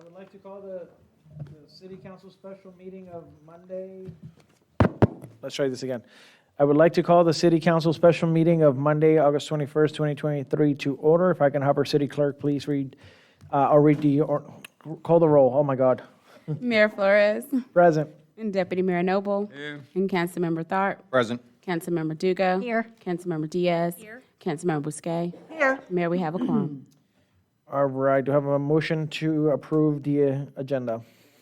would like to call the city council special meeting of Monday. Let's try this again. I would like to call the city council special meeting of Monday, August 21st, 2023 to order. If I can have our city clerk please read, call the roll. Oh my God. Mayor Flores. Present. And Deputy Mayor Noble. Here. And Councilmember Tharp. Present. Councilmember Duga. Here. Councilmember Diaz. Here. Councilmember Bousquet. Here. Mayor, we have a quorum. All right, do I have a motion to approve the agenda?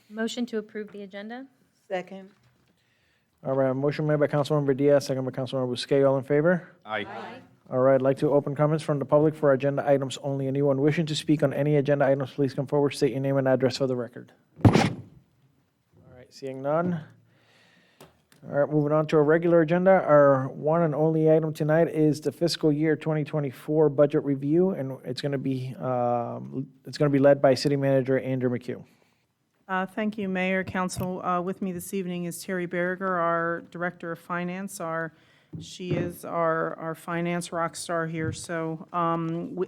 Motion to approve the agenda? Second. All right, a motion made by Councilmember Diaz, second by Councilmember Bousquet. All in favor? Aye. All right, I'd like to open comments from the public for agenda items only. Anyone wishing to speak on any agenda items, please come forward, state your name and address for the record. All right, seeing none. All right, moving on to our regular agenda. Our one and only item tonight is the fiscal year 2024 budget review, and it's going to be led by City Manager Andrew McHugh. Thank you, Mayor, Council. With me this evening is Terry Berger, our Director of Finance. She is our finance rock star here. So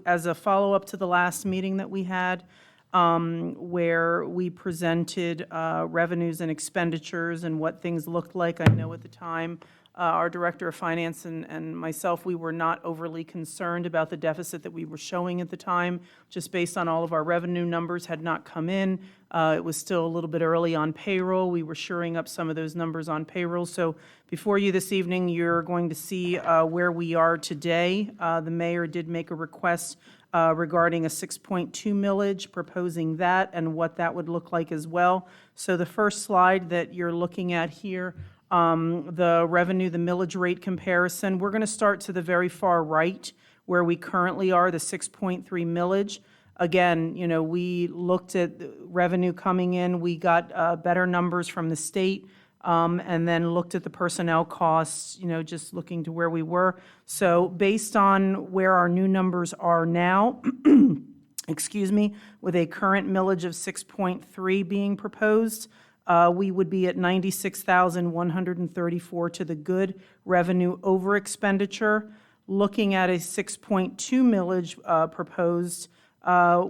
as a follow-up to the last meeting that we had, where we presented revenues and expenditures and what things looked like, I know at the time, our Director of Finance and myself, we were not overly concerned about the deficit that we were showing at the time, just based on all of our revenue numbers had not come in. It was still a little bit early on payroll. We were shoring up some of those numbers on payroll. So before you this evening, you're going to see where we are today. The mayor did make a request regarding a 6.2 millage, proposing that and what that would look like as well. So the first slide that you're looking at here, the revenue, the millage rate comparison, we're going to start to the very far right where we currently are, the 6.3 millage. Again, you know, we looked at revenue coming in, we got better numbers from the state, and then looked at the personnel costs, you know, just looking to where we were. So based on where our new numbers are now, excuse me, with a current millage of 6.3 being proposed, we would be at 96,134 to the good revenue over expenditure. Looking at a 6.2 millage proposed,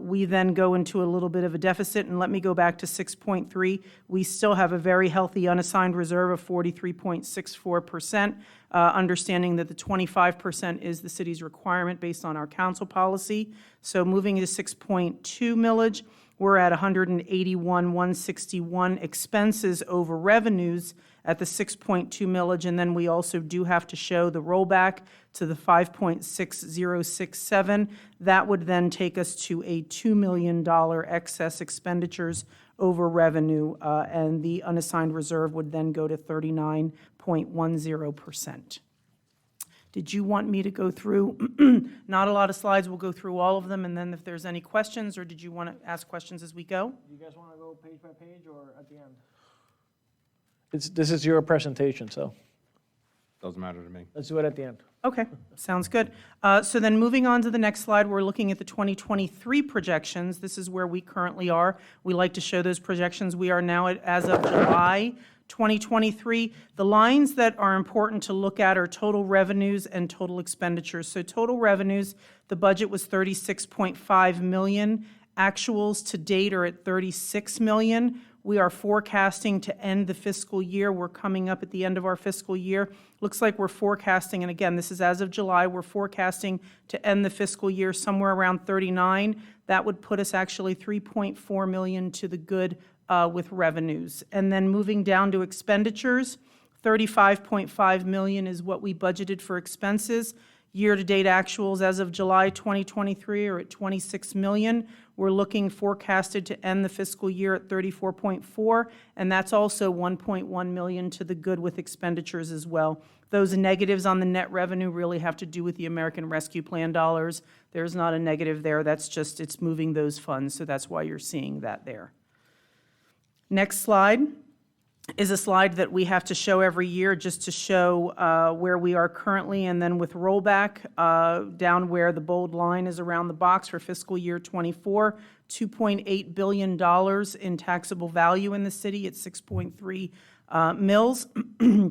we then go into a little bit of a deficit, and let me go back to 6.3. We still have a very healthy unassigned reserve of 43.64%, understanding that the 25% is the city's requirement based on our council policy. So moving to 6.2 millage, we're at 181,161 expenses over revenues at the 6.2 millage, and then we also do have to show the rollback to the 5.6067. That would then take us to a $2 million excess expenditures over revenue, and the unassigned reserve would then go to 39.10%. Did you want me to go through, not a lot of slides, we'll go through all of them, and then if there's any questions, or did you want to ask questions as we go? Do you guys want to go page by page or at the end? This is your presentation, so Doesn't matter to me. let's do it at the end. Okay, sounds good. So then moving on to the next slide, we're looking at the 2023 projections. This is where we currently are. We like to show those projections. We are now at, as of July 2023. The lines that are important to look at are total revenues and total expenditures. So total revenues, the budget was $36.5 million. Actuals to date are at $36 million. We are forecasting to end the fiscal year. We're coming up at the end of our fiscal year. Looks like we're forecasting, and again, this is as of July, we're forecasting to end the fiscal year somewhere around 39. That would put us actually 3.4 million to the good with revenues. And then moving down to expenditures, 35.5 million is what we budgeted for expenses. Year-to-date actuals as of July 2023 are at 26 million. We're looking forecasted to end the fiscal year at 34.4, and that's also 1.1 million to the good with expenditures as well. Those negatives on the net revenue really have to do with the American Rescue Plan dollars. There's not a negative there. That's just, it's moving those funds, so that's why you're seeing that there. Next slide is a slide that we have to show every year just to show where we are currently, and then with rollback down where the bold line is around the box for fiscal year 24, $2.8 billion in taxable value in the city at 6.3 mils.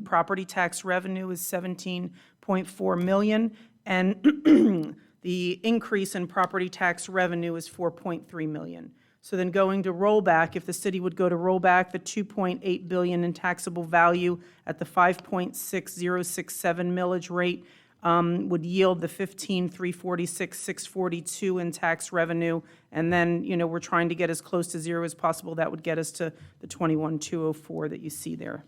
Property tax revenue is 17.4 million, and the increase in property tax revenue is 4.3 million. So then going to rollback, if the city would go to rollback, the $2.8 billion in taxable value at the 5.6067 millage rate would yield the 15,346,642 in tax revenue. And then, we're trying to get as close to zero as possible. That would get us to the 21,204 that you see there.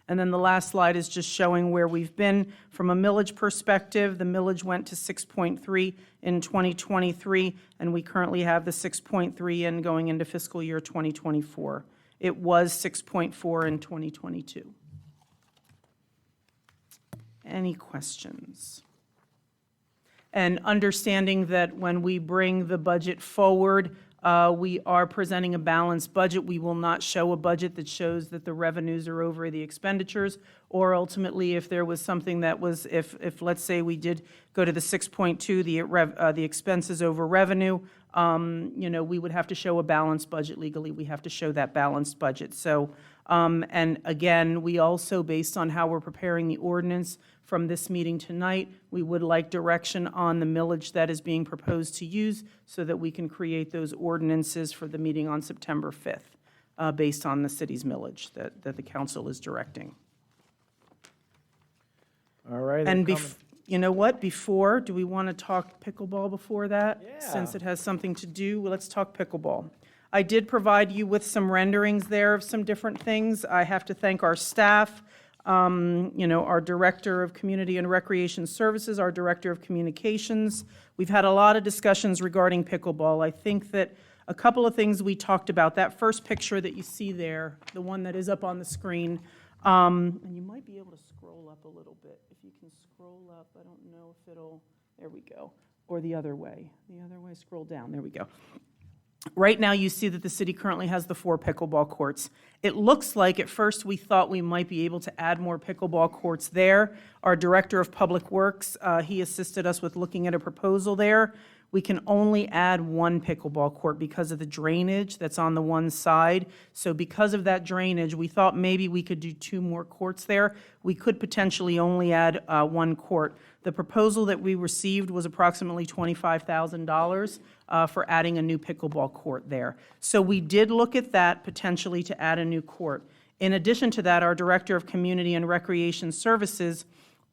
And then the last slide is just showing where we've been from a millage perspective. The millage went to 6.3 in 2023, and we currently have the 6.3 in going into fiscal year 2024. It was 6.4 in 2022. Any questions? And understanding that when we bring the budget forward, we are presenting a balanced budget. We will not show a budget that shows that the revenues are over the expenditures, or ultimately, if there was something that was, if let's say we did go to the 6.2, the expenses over revenue, we would have to show a balanced budget legally. We have to show that balanced budget. So, and again, we also, based on how we're preparing the ordinance from this meeting tonight, we would like direction on the millage that is being proposed to use so that we can create those ordinances for the meeting on September 5th, based on the city's millage that the council is directing. All right. And any you know what, do we want to talk pickleball before that? Yeah. Since it has something to do, let's talk pickleball. I did provide you with some renderings there of some different things. I have to thank our staff, our Director of Community and Recreation Services, our Director of Communications. We've had a lot of discussions regarding pickleball. I think that a couple of things we talked about, that first picture that you see there, the one that is up on the screen, and you might be able to scroll up a little bit. If you can scroll up, I don't know if it'll, there we go, or the other way, scroll down, there we go. Right now, you see that the city currently has the 4 pickleball courts. It looks like at first we thought we might be able to add more pickleball courts there. Our Director of Public Works, he assisted us with looking at a proposal there. We can only add 1 pickleball court because of the drainage that's on the one side. So because of that drainage, we thought maybe we could do 2 more courts there. We could potentially only add 1 court. The proposal that we received was approximately $25,000 for adding a new pickleball court there. So we did look at that potentially to add a new court. In addition to that, our Director of Community and Recreation Services,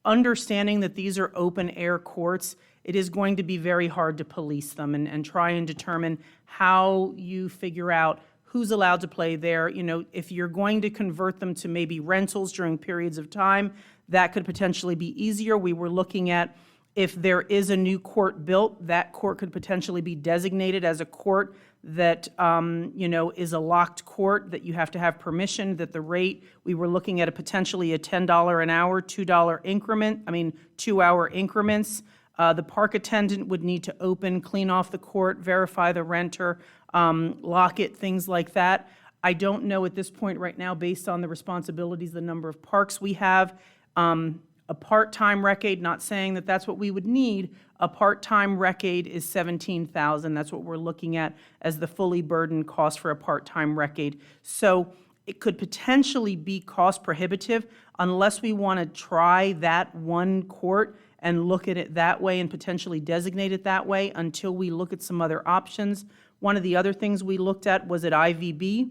understanding that these are open-air courts, it is going to be very hard to police them and try and determine how you figure out who's allowed to play there. If you're going to convert them to maybe rentals during periods of time, that could potentially be easier. We were looking at if there is a new court built, that court could potentially be designated as a court that, is a locked court, that you have to have permission, that the rate, we were looking at potentially a $10 an hour, $2 increment, 2-hour increments. The park attendant would need to open, clean off the court, verify the renter, lock it, things like that. I don't know at this point right now, based on the responsibilities, the number of parks we have. A part-time rec aide, not saying that that's what we would need, a part-time rec aide is $17,000. That's what we're looking at as the fully burdened cost for a part-time rec aide. So it could potentially be cost prohibitive unless we want to try that 1 court and look at it that way and potentially designate it that way until we look at some other options. One of the other things we looked at was at IVB.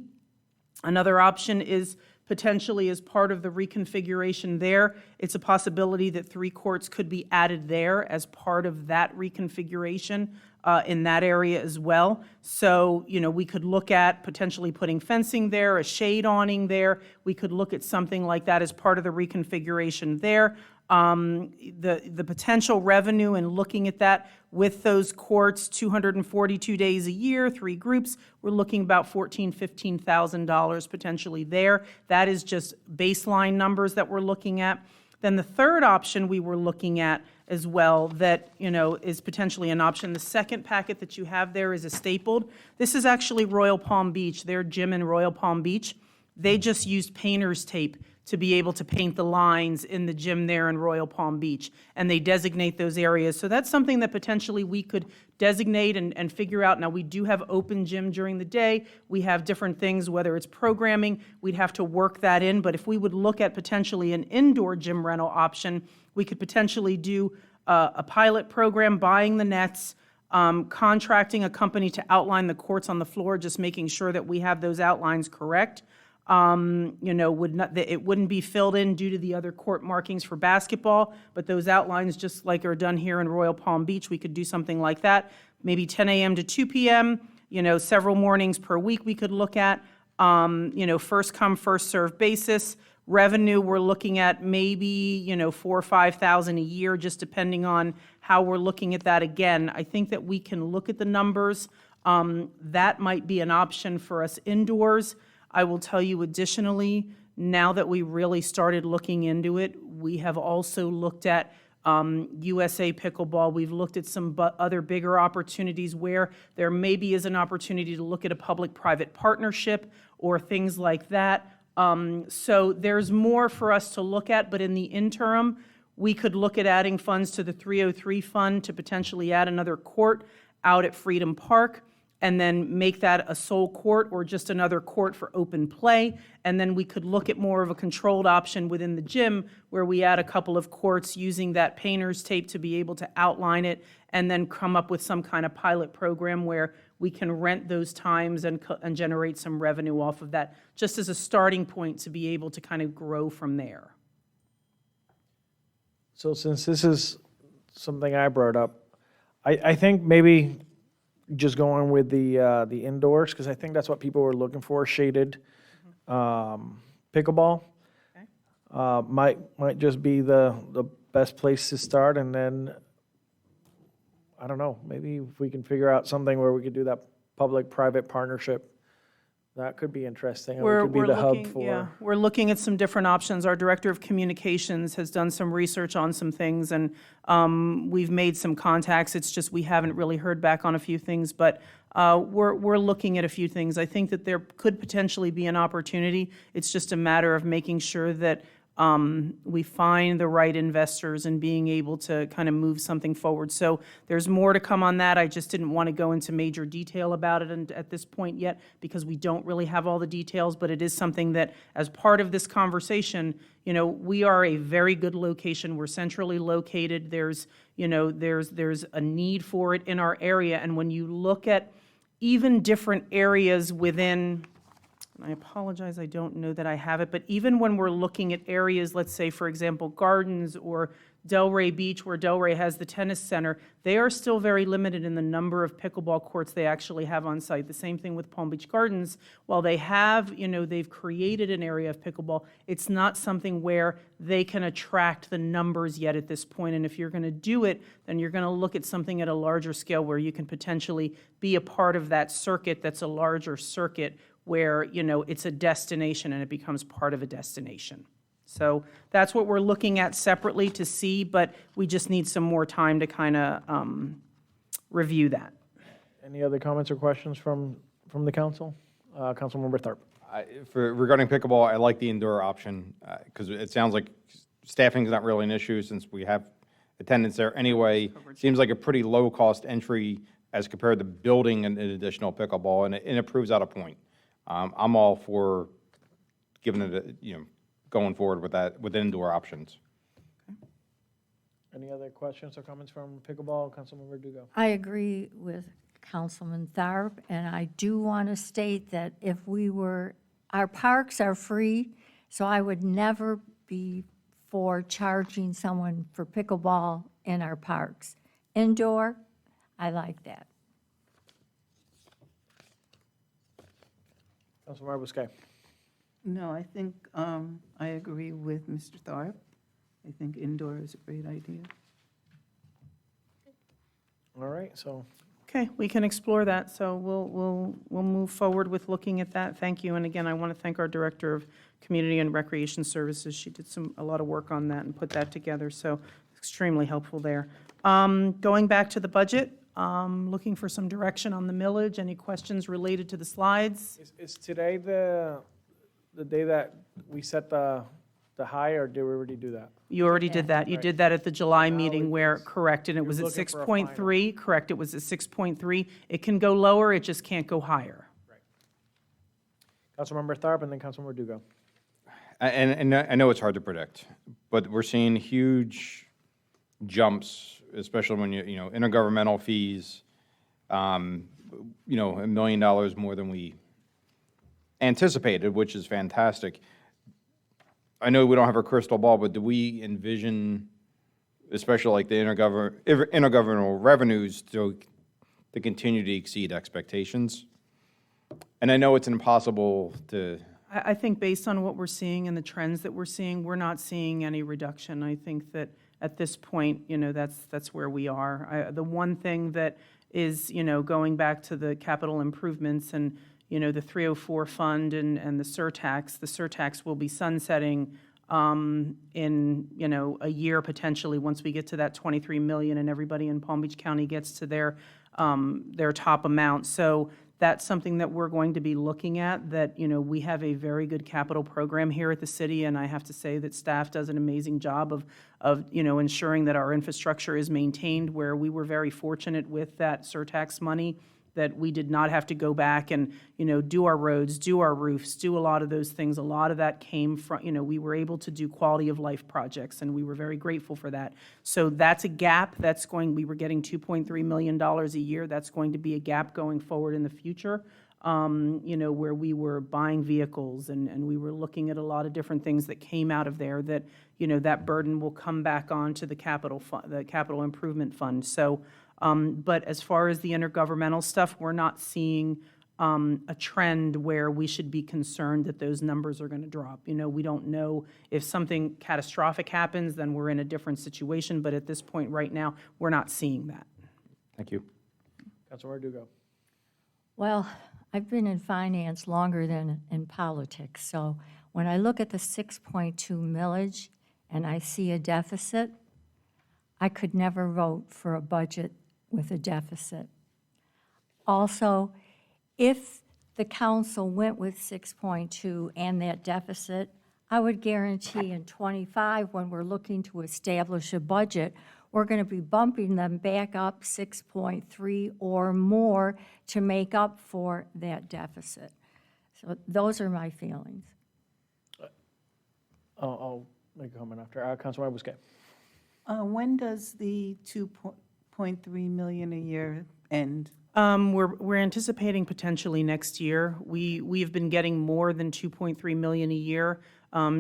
Another option is potentially as part of the reconfiguration there, it's a possibility that 3 courts could be added there as part of that reconfiguration in that area as well. So, we could look at potentially putting fencing there, a shade awning there. We could look at something like that as part of the reconfiguration there. The potential revenue and looking at that with those courts, 242 days a year, 3 groups, we're looking about $14,000, $15,000 potentially there. That is just baseline numbers that we're looking at. Then the third option we were looking at as well that, is potentially an option. The second packet that you have there is a stapled. This is actually Royal Palm Beach, their gym in Royal Palm Beach. They just used painter's tape to be able to paint the lines in the gym there in Royal Palm Beach, and they designate those areas. So that's something that potentially we could designate and figure out. Now, we do have open gym during the day. We have different things, whether it's programming, we'd have to work that in. But if we would look at potentially an indoor gym rental option, we could potentially do a pilot program, buying the nets, Contracting a company to outline the courts on the floor, just making sure that we have those outlines correct. Would not, it wouldn't be filled in due to the other court markings for basketball, but those outlines, just like are done here in Royal Palm Beach, we could do something like that. Maybe 10 a.m. to 2 p.m., several mornings per week we could look at. First come, first served basis. Revenue, we're looking at maybe, 4,000 or 5,000 a year, just depending on how we're looking at that. Again, I think that we can look at the numbers. That might be an option for us indoors. I will tell you additionally, now that we really started looking into it, we have also looked at USA Pickleball. We've looked at some other bigger opportunities where there maybe is an opportunity to look at a public-private partnership or things like that. So there's more for us to look at, but in the interim, we could look at adding funds to the 303 fund to potentially add another court out at Freedom Park, and then make that a sole court or just another court for open play. And then we could look at more of a controlled option within the gym where we add a couple of courts using that painter's tape to be able to outline it and then come up with some kind of pilot program where we can rent those times and generate some revenue off of that, just as a starting point to be able to kind of grow from there. So since this is something I brought up, I think maybe just going with the indoors, because I think that's what people were looking for, shaded pickleball. Okay. Might just be the best place to start, and then, I don't know, maybe if we can figure out something where we could do that public-private partnership, that could be interesting. And we could be the hub for. We're looking at some different options. Our Director of Communications has done some research on some things, and we've made some contacts. It's just we haven't really heard back on a few things, but we're looking at a few things. I think that there could potentially be an opportunity. It's just a matter of making sure that we find the right investors and being able to kind of move something forward. So there's more to come on that. I just didn't want to go into major detail about it at this point yet because we don't really have all the details, but it is something that as part of this conversation, we are a very good location. We're centrally located. There's a need for it in our area. And when you look at even different areas within, and I apologize, I don't know that I have it, but even when we're looking at areas, let's say, for example, Gardens or Delray Beach, where Delray has the tennis center, they are still very limited in the number of pickleball courts they actually have on site. The same thing with Palm Beach Gardens. While they have, they've created an area of pickleball, it's not something where they can attract the numbers yet at this point. And if you're going to do it, then you're going to look at something at a larger scale where you can potentially be a part of that circuit that's a larger circuit where, it's a destination and it becomes part of a destination. So that's what we're looking at separately to see, but we just need some more time to kind of review that. Any other comments or questions from the council? Councilmember Tharp. Regarding pickleball, I like the indoor option because it sounds like staffing is not really an issue since we have attendance there anyway. Seems like a pretty low-cost entry as compared to building an additional pickleball, and it proves out a point. I'm all for giving it, going forward with that, with indoor options. Any other questions or comments from pickleball? Councilmember Dugo. I agree with Councilman Tharp, and I do want to state that our parks are free, so I would never be for charging someone for pickleball in our parks. Indoor, I like that. Councilmember Busquet. No, I think I agree with Mr. Tharp. I think indoor is a great idea. All right, so Okay, we can explore that, so we'll move forward with looking at that. Thank you, and again, I want to thank our Director of Community and Recreation Services. She did a lot of work on that and put that together, so extremely helpful there. Going back to the budget, looking for some direction on the millage. Any questions related to the slides? is today the day that we set the high, or did we already do that? You already did that. You Right. did that at the July Now meeting it where, was- correct, and it you're was at looking for a 6.3. Correct, it was at 6.3. It can go lower, it just can't go higher. Councilmember Tharp and then Councilmember Dugo. And I know it's hard to predict, but we're seeing huge jumps, especially when intergovernmental fees, $1 million more than we anticipated, which is fantastic. I know we don't have a crystal ball, but do we envision, especially like the intergovernmental revenues, to continue to exceed expectations? And I know it's impossible to, I think based on what we're seeing and the trends that we're seeing, we're not seeing any reduction. I think that at this point, that's where we are. The one thing that is, going back to the capital improvements and, the 304 fund and the surtax will be sunsetting in, a year potentially, once we get to that 23 million and everybody in Palm Beach County gets to their top amount. So that's something that we're going to be looking at, that, we have a very good capital program here at the city, and I have to say that staff does an amazing job of ensuring that our infrastructure is maintained, where we were very fortunate with that surtax money, that we did not have to go back and, do our roads, do our roofs, do a lot of those things. A lot of that came from, we were able to do quality of life projects, and we were very grateful for that. So that's a gap we were getting $2.3 million a year. That's going to be a gap going forward in the future, where we were buying vehicles and we were looking at a lot of different things that came out of there that, that burden will come back onto the capital improvement fund. So, but as far as the intergovernmental stuff, we're not seeing a trend where we should be concerned that those numbers are going to drop. We don't know if something catastrophic happens, then we're in a different situation. But at this point right now, we're not seeing that. thank you. Councilmember Dugo. Well, I've been in finance longer than in politics, so when I look at the 6.2 millage and I see a deficit, I could never vote for a budget with a deficit. Also, if the council went with 6.2 and that deficit, I would guarantee in '25, when we're looking to establish a budget, we're going to be bumping them back up 6.3 or more to make up for that deficit. So those are my feelings. I'll make a comment after. Councilmember Busquet. When does the 2.3 million a year end? We're anticipating potentially next year. We have been getting more than 2.3 million a year,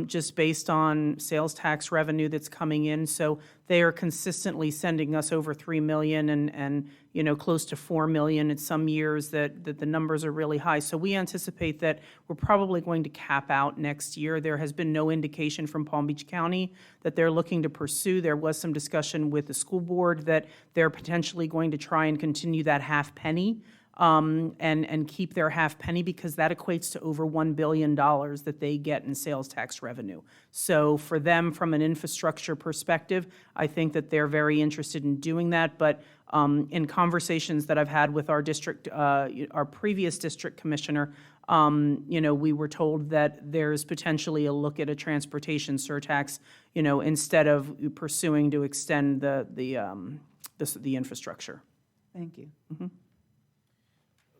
just based on sales tax revenue that's coming in. So they are consistently sending us over 3 million and close to 4 million at some years that the numbers are really high. So we anticipate that we're probably going to cap out next year. There has been no indication from Palm Beach County that they're looking to pursue. There was some discussion with the school board that they're potentially going to try and continue that half penny. And keep their half penny, because that equates to over $1 billion that they get in sales tax revenue. So for them, from an infrastructure perspective, I think that they're very interested in doing that. But in conversations that I've had with our district, our previous district commissioner, we were told that there's potentially a look at a transportation surtax, instead of pursuing to extend the infrastructure. Thank you.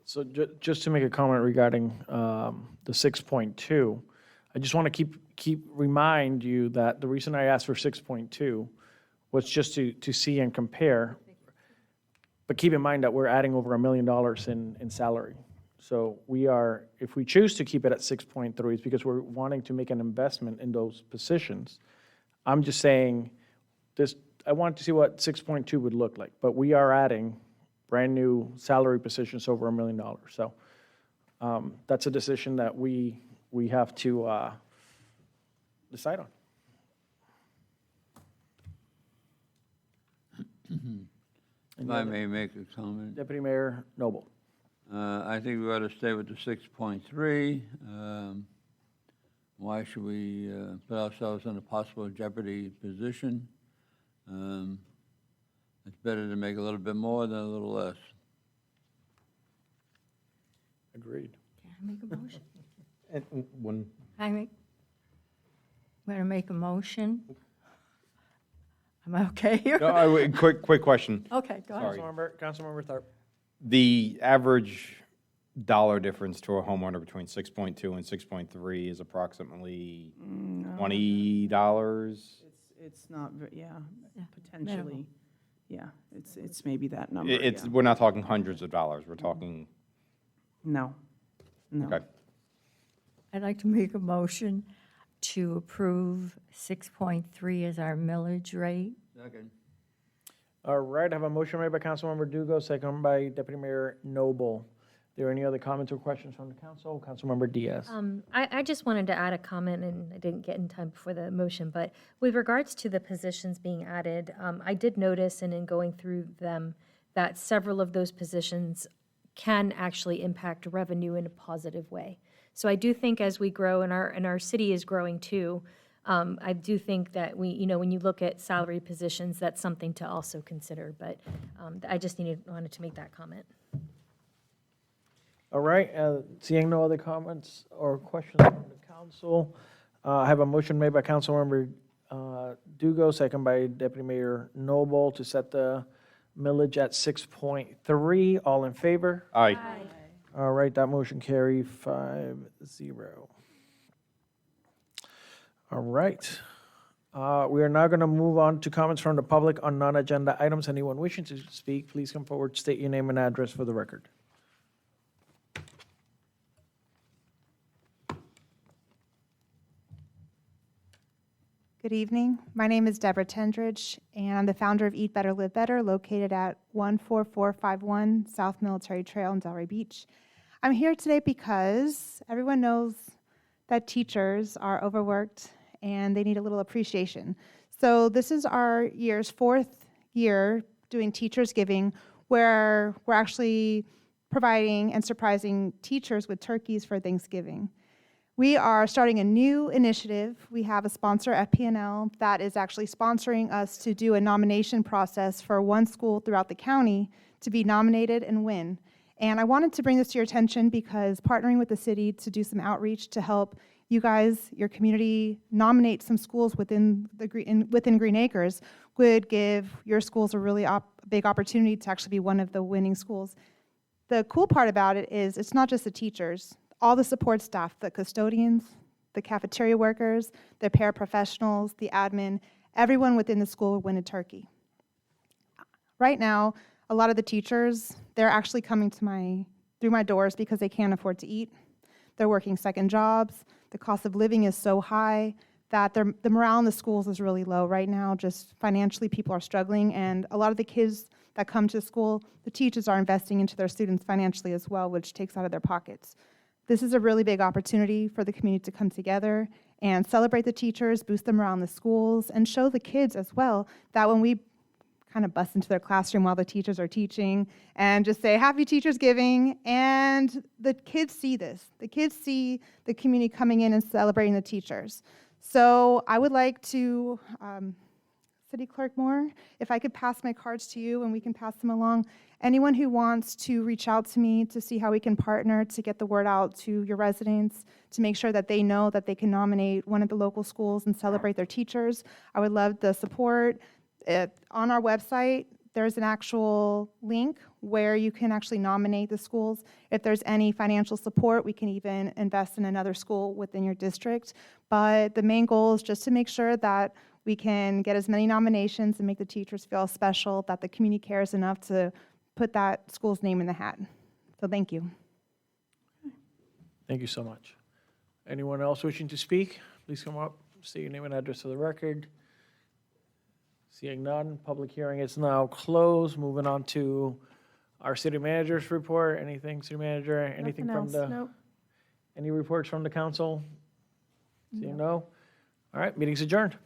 So just to make a comment regarding the 6.2, I just want to remind you that the reason I asked for 6.2 was just to see and compare. But keep in mind that we're adding over $1 million in salary. So if we choose to keep it at 6.3, it's because we're wanting to make an investment in those positions. I'm just saying I want to see what 6.2 would look like, but we are adding brand-new salary positions over $1 million. So that's a decision that we have to decide on. If I may make a comment, Deputy Mayor Noble. I think we ought to stay with the 6.3. Why should we put ourselves in a possible jeopardy position? It's better to make a little bit more than a little less. Agreed. Can I make a motion? And one, I'm going to make a motion. Am I okay here? no, quick question. Okay, go ahead. Sorry. Councilmember Tharp. The average dollar difference to a homeowner between 6.2 and 6.3 is approximately $20. It's not, potentially. Yeah, it's maybe that number, It's, yeah. we're not talking hundreds of dollars, we're talking, No, no. okay. I'd like to make a motion to approve 6.3 as our millage rate. Second. All right, I have a motion made by Councilmember Dugo, second by Deputy Mayor Noble. Are there any other comments or questions from the council? Councilmember Diaz. I just wanted to add a comment, and I didn't get in time before the motion, but with regards to the positions being added, I did notice, and in going through them, that several of those positions can actually impact revenue in a positive way. So I do think as we grow, and our city is growing too, I do think that when you look at salary positions, that's something to also consider. But I just wanted to make that comment. All right, seeing no other comments or questions from the council, I have a motion made by Councilmember Dugo, second by Deputy Mayor Noble, to set the millage at 6.3. All in favor? Aye. All right, that motion carry 5-0. All right. We are now going to move on to comments from the public on non-agenda items. Anyone wishing to speak, please come forward, state your name and address for the record. Good evening. My name is Deborah Tendridge, and I'm the founder of Eat Better, Live Better, located at 14451 South Military Trail in Delray Beach. I'm here today because everyone knows that teachers are overworked and they need a little appreciation. So this is our year's 4th year doing Teachers Giving, where we're actually providing and surprising teachers with turkeys for Thanksgiving. We are starting a new initiative. We have a sponsor, FP&L, that is actually sponsoring us to do a nomination process for one school throughout the county to be nominated and win. And I wanted to bring this to your attention because partnering with the city to do some outreach to help you guys, your community, nominate some schools within Green Acres would give your schools a really big opportunity to actually be one of the winning schools. The cool part about it is it's not just the teachers. All the support staff, the custodians, the cafeteria workers, the paraprofessionals, the admin, everyone within the school will win a turkey. Right now, a lot of the teachers, they're actually coming to through my doors because they can't afford to eat. They're working second jobs. The cost of living is so high that the morale in the schools is really low right now. Just financially, people are struggling, and a lot of the kids that come to school, the teachers are investing into their students financially as well, which takes out of their pockets. This is a really big opportunity for the community to come together and celebrate the teachers, boost them around the schools, and show the kids as well that when we kind of bust into their classroom while the teachers are teaching and just say, Happy Teachers Giving, and the kids see this. The kids see the community coming in and celebrating the teachers. So I would like to, City Clerk Moore, if I could pass my cards to you and we can pass them along. Anyone who wants to reach out to me to see how we can partner to get the word out to your residents, to make sure that they know that they can nominate one of the local schools and celebrate their teachers, I would love the support. On our website, there's an actual link where you can actually nominate the schools. If there's any financial support, we can even invest in another school within your district. But the main goal is just to make sure that we can get as many nominations and make the teachers feel special, that the community cares enough to put that school's name in the hat. So thank you. Thank you so much. Anyone else wishing to speak? Please come up, state your name and address for the record. Seeing none, public hearing is now closed. Moving on to our city manager's report. Anything, city manager, anything from any reports from the council? Seeing no? All right, meeting's adjourned.